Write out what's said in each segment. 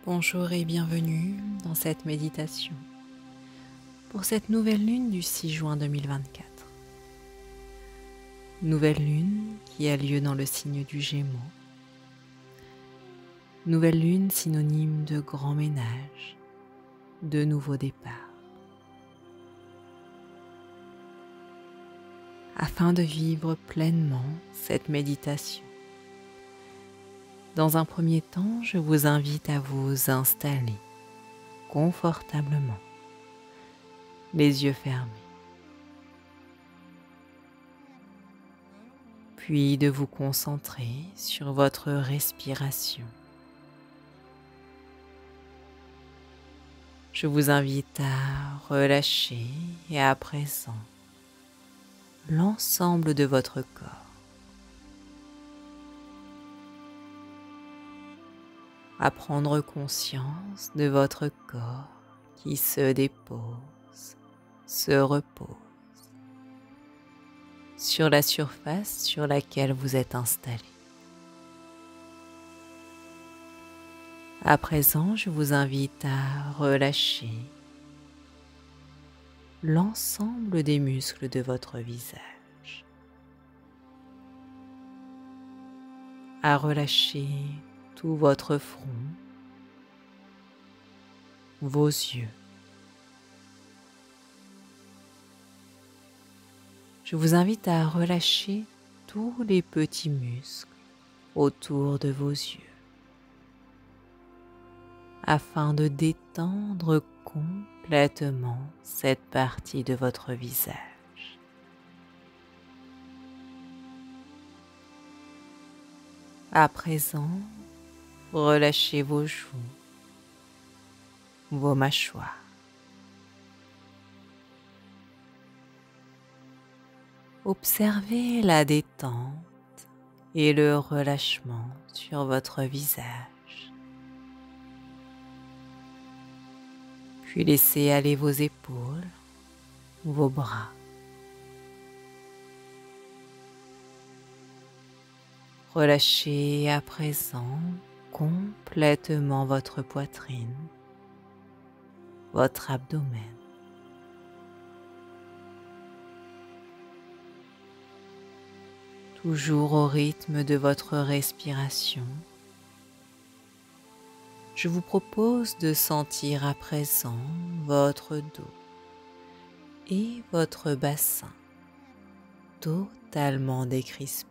Bonjour et bienvenue dans cette méditation pour cette nouvelle lune du 6 juin 2024. Nouvelle lune qui a lieu dans le signe du Gémeaux. Nouvelle lune synonyme de grand ménage, de nouveau départ. Afin de vivre pleinement cette méditation, dans un premier temps, je vous invite à vous installer confortablement, les yeux fermés, puis de vous concentrer sur votre respiration. Je vous invite à relâcher et à présent l'ensemble de votre corps. À prendre conscience de votre corps qui se dépose, se repose sur la surface sur laquelle vous êtes installé. À présent, je vous invite à relâcher l'ensemble des muscles de votre visage, à relâcher tout votre front, vos yeux. Je vous invite à relâcher tous les petits muscles autour de vos yeux afin de détendre complètement cette partie de votre visage. À présent, relâchez vos joues, vos mâchoires. Observez la détente et le relâchement sur votre visage. Puis laissez aller vos épaules, vos bras. Relâchez à présent complètement votre poitrine, votre abdomen. Toujours au rythme de votre respiration, je vous propose de sentir à présent votre dos et votre bassin totalement décrispés.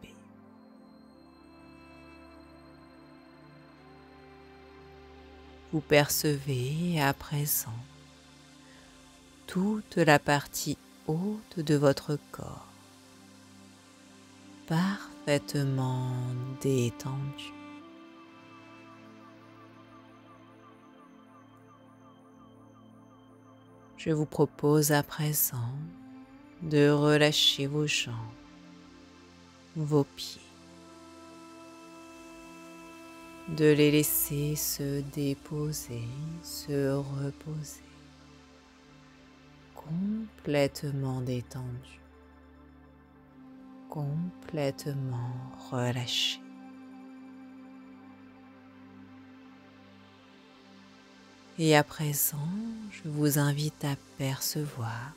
Vous percevez à présent toute la partie haute de votre corps, parfaitement détendue. Je vous propose à présent de relâcher vos jambes, vos pieds, de les laisser se déposer, se reposer, complètement détendus, complètement relâchés. Et à présent, je vous invite à percevoir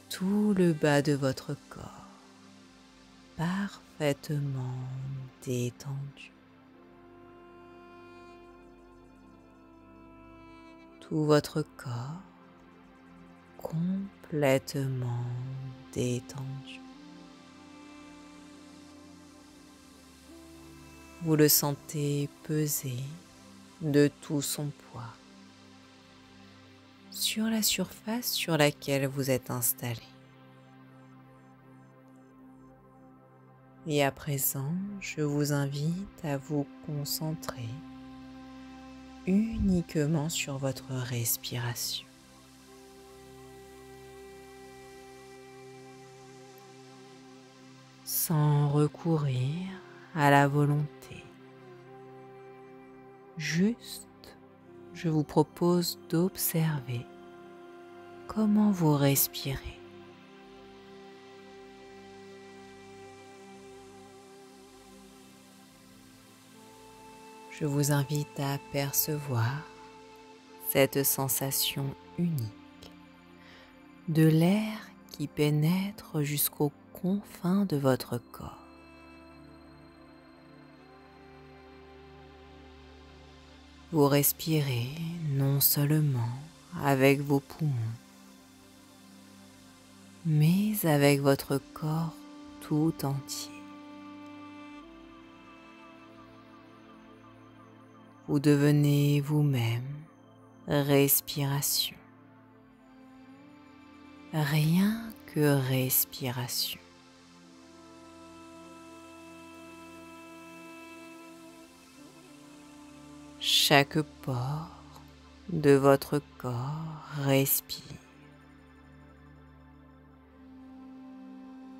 tout le bas de votre corps, parfaitement détendu. Tout votre corps complètement détendu. Vous le sentez peser de tout son poids sur la surface sur laquelle vous êtes installé. Et à présent, je vous invite à vous concentrer uniquement sur votre respiration. Sans recourir à la volonté. Juste, je vous propose d'observer comment vous respirez. Je vous invite à percevoir cette sensation unique de l'air qui pénètre jusqu'aux confins de votre corps. Vous respirez non seulement avec vos poumons, mais avec votre corps tout entier. Vous devenez vous-même respiration. Rien que respiration. Chaque pore de votre corps respire.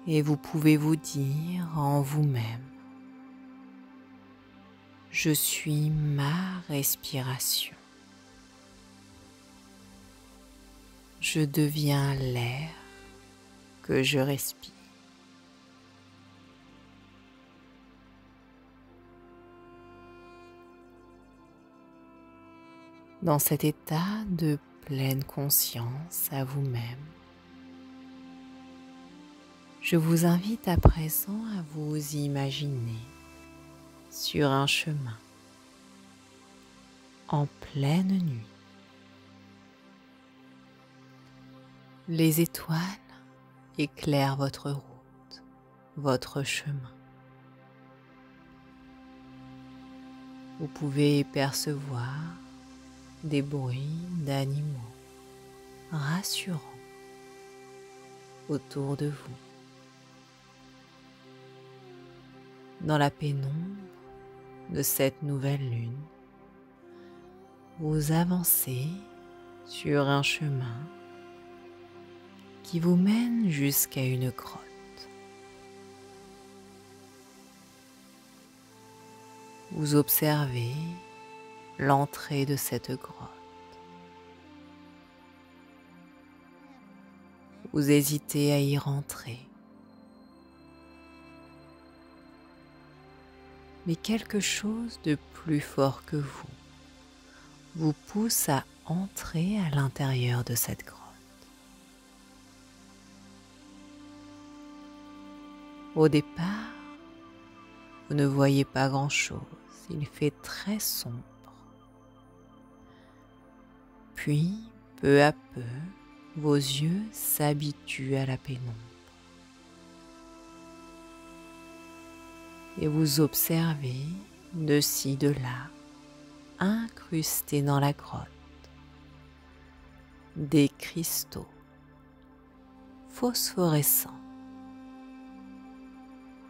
Et vous pouvez vous dire en vous-même: je suis ma respiration. Je deviens l'air que je respire. Dans cet état de pleine conscience à vous-même, je vous invite à présent à vous imaginer sur un chemin en pleine nuit. Les étoiles éclairent votre route, votre chemin. Vous pouvez percevoir des bruits d'animaux rassurants autour de vous. Dans la pénombre de cette nouvelle lune, vous avancez sur un chemin qui vous mène jusqu'à une grotte. Vous observez l'entrée de cette grotte. Vous hésitez à y rentrer. Mais quelque chose de plus fort que vous pousse à entrer à l'intérieur de cette grotte. Au départ, vous ne voyez pas grand-chose, il fait très sombre. Puis, peu à peu, vos yeux s'habituent à la pénombre. Et vous observez de ci, de là, incrustés dans la grotte, des cristaux phosphorescents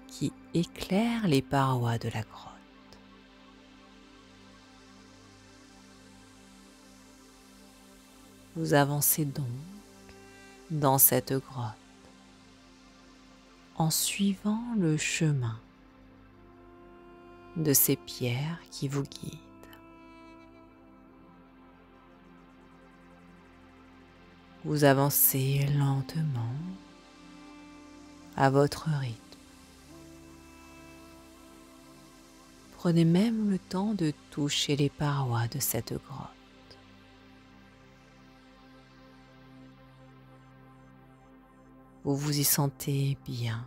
qui éclairent les parois de la grotte. Vous avancez donc dans cette grotte en suivant le chemin de ces pierres qui vous guident. Vous avancez lentement à votre rythme. Prenez même le temps de toucher les parois de cette grotte. Vous vous y sentez bien.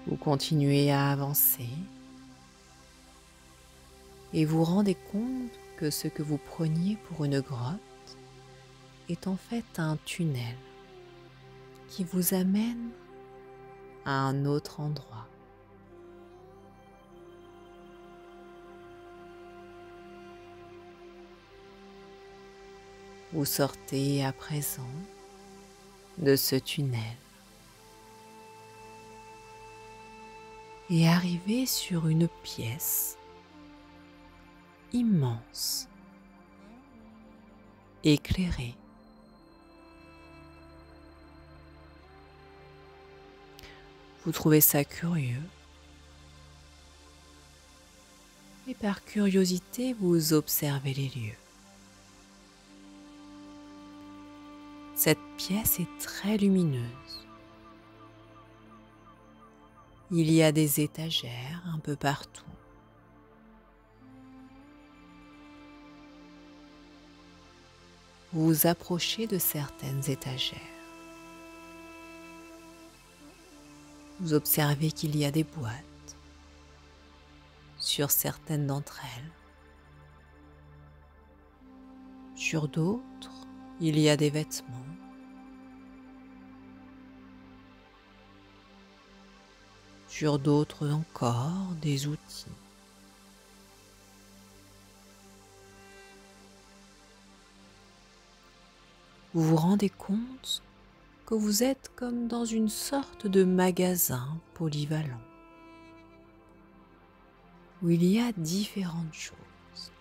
Vous continuez à avancer et vous rendez compte que ce que vous preniez pour une grotte est en fait un tunnel qui vous amène à un autre endroit. Vous sortez à présent de ce tunnel et arrivez sur une pièce immense, éclairée. Vous trouvez ça curieux et par curiosité vous observez les lieux. Cette pièce est très lumineuse. Il y a des étagères un peu partout. Vous vous approchez de certaines étagères. Vous observez qu'il y a des boîtes sur certaines d'entre elles. Sur d'autres, il y a des vêtements. Sur d'autres encore, des outils. Vous vous rendez compte que vous êtes comme dans une sorte de magasin polyvalent, où il y a différentes choses,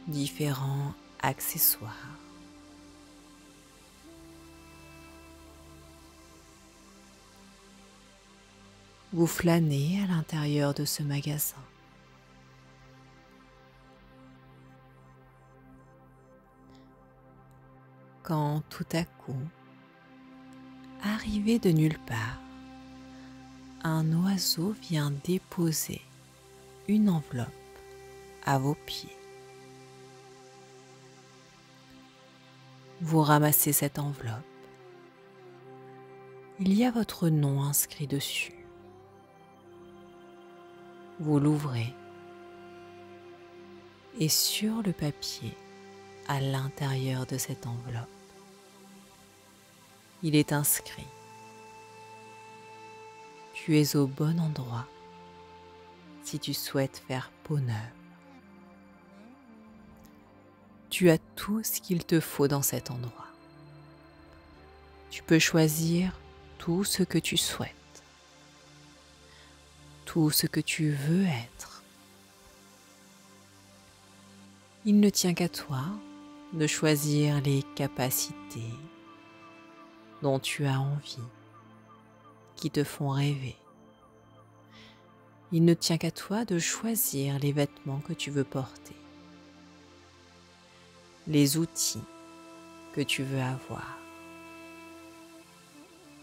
différents accessoires. Vous flânez à l'intérieur de ce magasin. Quand tout à coup, arrivé de nulle part, un oiseau vient déposer une enveloppe à vos pieds. Vous ramassez cette enveloppe. Il y a votre nom inscrit dessus. Vous l'ouvrez et sur le papier, à l'intérieur de cette enveloppe, il est inscrit: tu es au bon endroit si tu souhaites faire peau neuve. Tu as tout ce qu'il te faut dans cet endroit. Tu peux choisir tout ce que tu souhaites, tout ce que tu veux être. Il ne tient qu'à toi de choisir les capacités dont tu as envie, qui te font rêver. Il ne tient qu'à toi de choisir les vêtements que tu veux porter, les outils que tu veux avoir,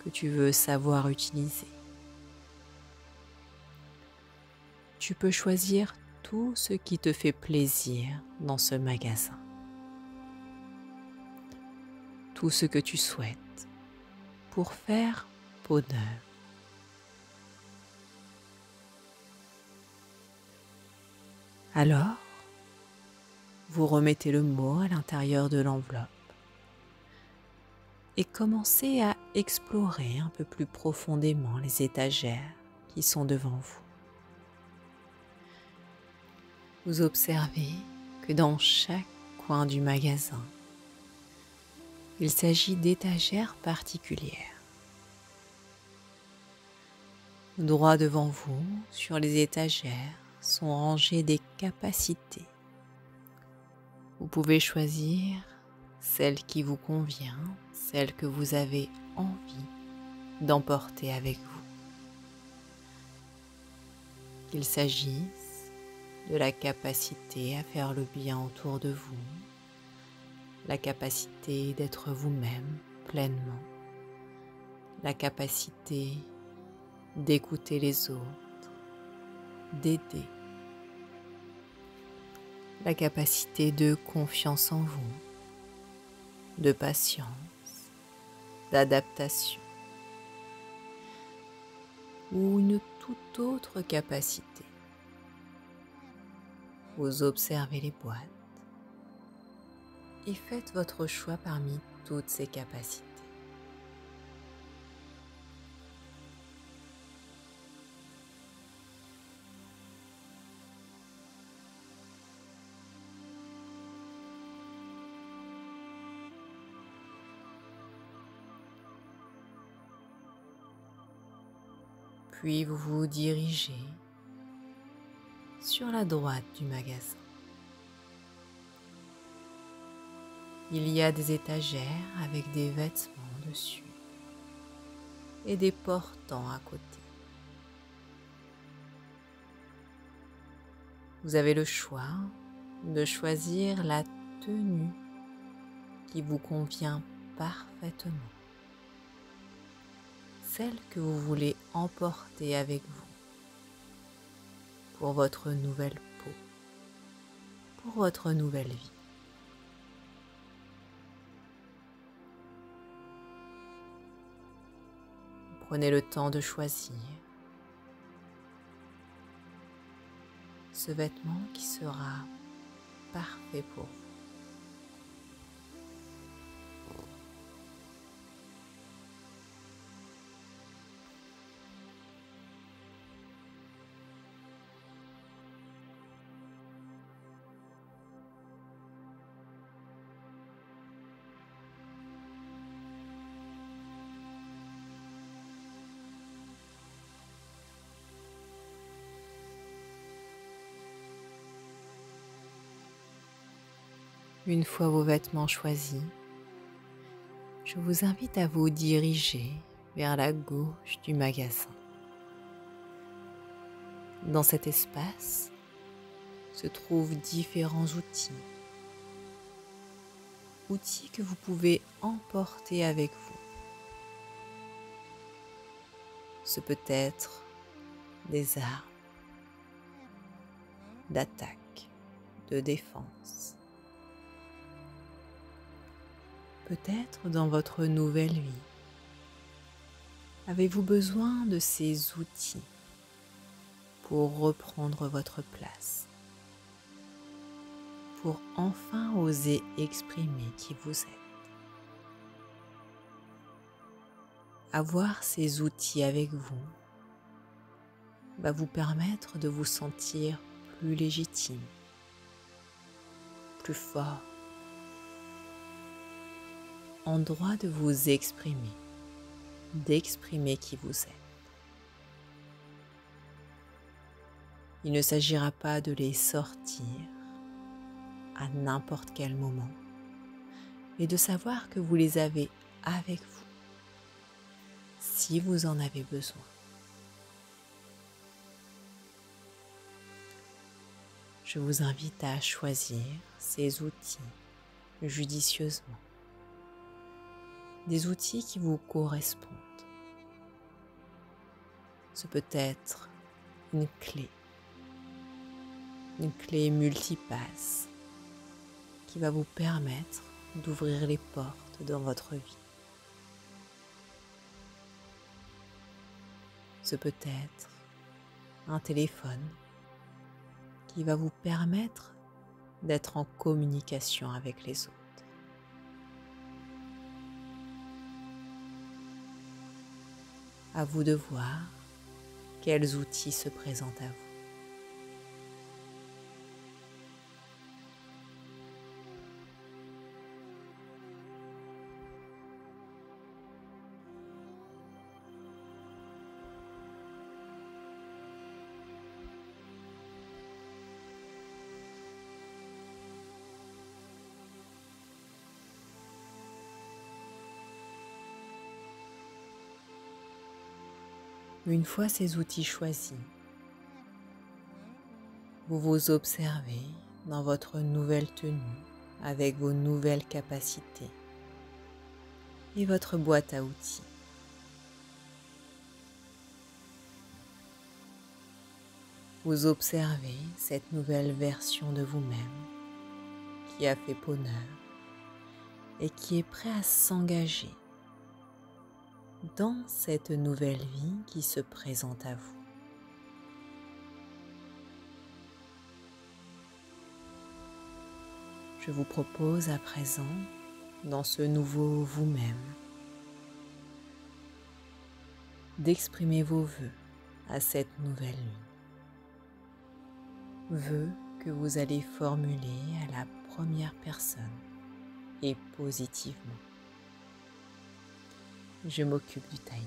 que tu veux savoir utiliser. Tu peux choisir tout ce qui te fait plaisir dans ce magasin, tout ce que tu souhaites pour faire peau neuve. Alors, vous remettez le mot à l'intérieur de l'enveloppe et commencez à explorer un peu plus profondément les étagères qui sont devant vous. Vous observez que dans chaque coin du magasin, il s'agit d'étagères particulières. Droit devant vous, sur les étagères, sont rangées des capacités. Vous pouvez choisir celle qui vous convient, celle que vous avez envie d'emporter avec vous. Qu'il s'agisse de la capacité à faire le bien autour de vous, la capacité d'être vous-même pleinement, la capacité d'écouter les autres, d'aider, la capacité de confiance en vous, de patience, d'adaptation ou une toute autre capacité. Vous observez les boîtes et faites votre choix parmi toutes ces capacités. Puis vous vous dirigez sur la droite du magasin. Il y a des étagères avec des vêtements dessus et des portants à côté. Vous avez le choix de choisir la tenue qui vous convient parfaitement, celle que vous voulez emporter avec vous pour votre nouvelle peau, pour votre nouvelle vie. Prenez le temps de choisir ce vêtement qui sera parfait pour vous. Une fois vos vêtements choisis, je vous invite à vous diriger vers la gauche du magasin. Dans cet espace se trouvent différents outils. Outils que vous pouvez emporter avec vous. Ce peut être des armes d'attaque, de défense. Peut-être dans votre nouvelle vie, avez-vous besoin de ces outils pour reprendre votre place, pour enfin oser exprimer qui vous êtes. Avoir ces outils avec vous va vous permettre de vous sentir plus légitime, plus fort, en droit de vous exprimer, d'exprimer qui vous êtes. Il ne s'agira pas de les sortir à n'importe quel moment, mais de savoir que vous les avez avec vous, si vous en avez besoin. Je vous invite à choisir ces outils judicieusement. Des outils qui vous correspondent. Ce peut être une clé multipasse qui va vous permettre d'ouvrir les portes dans votre vie. Ce peut être un téléphone qui va vous permettre d'être en communication avec les autres. À vous de voir quels outils se présentent à vous. Une fois ces outils choisis, vous vous observez dans votre nouvelle tenue avec vos nouvelles capacités et votre boîte à outils. Vous observez cette nouvelle version de vous-même qui a fait peau neuve et qui est prêt à s'engager dans cette nouvelle vie qui se présente à vous. Je vous propose à présent, dans ce nouveau vous-même, d'exprimer vos vœux à cette nouvelle lune. Vœux que vous allez formuler à la première personne et positivement. Je m'occupe du timing.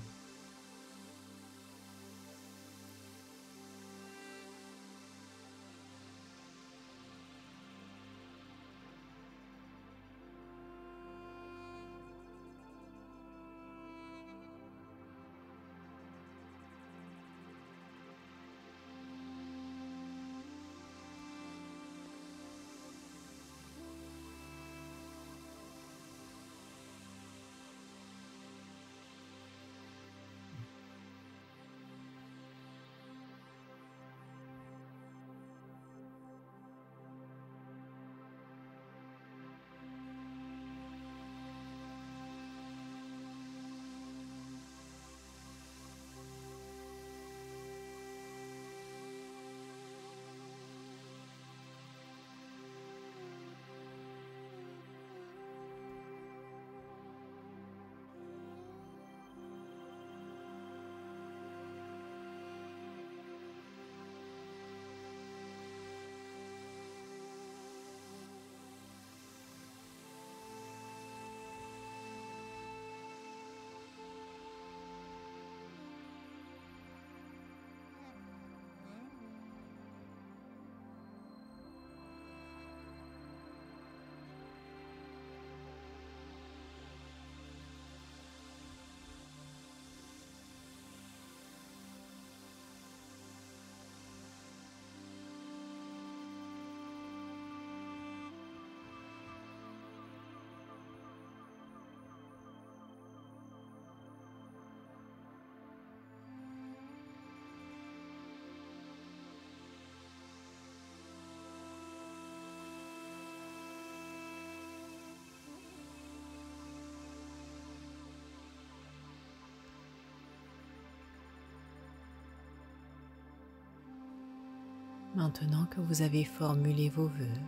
Maintenant que vous avez formulé vos vœux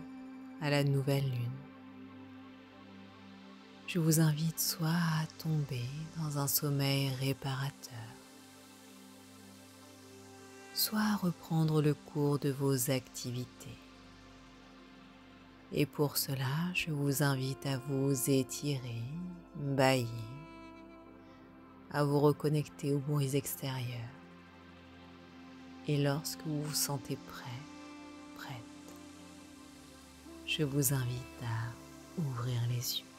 à la nouvelle lune, je vous invite soit à tomber dans un sommeil réparateur, soit à reprendre le cours de vos activités. Et pour cela, je vous invite à vous étirer, bâillir, à vous reconnecter aux bruits extérieurs. Et lorsque vous vous sentez prêt, prête, je vous invite à ouvrir les yeux.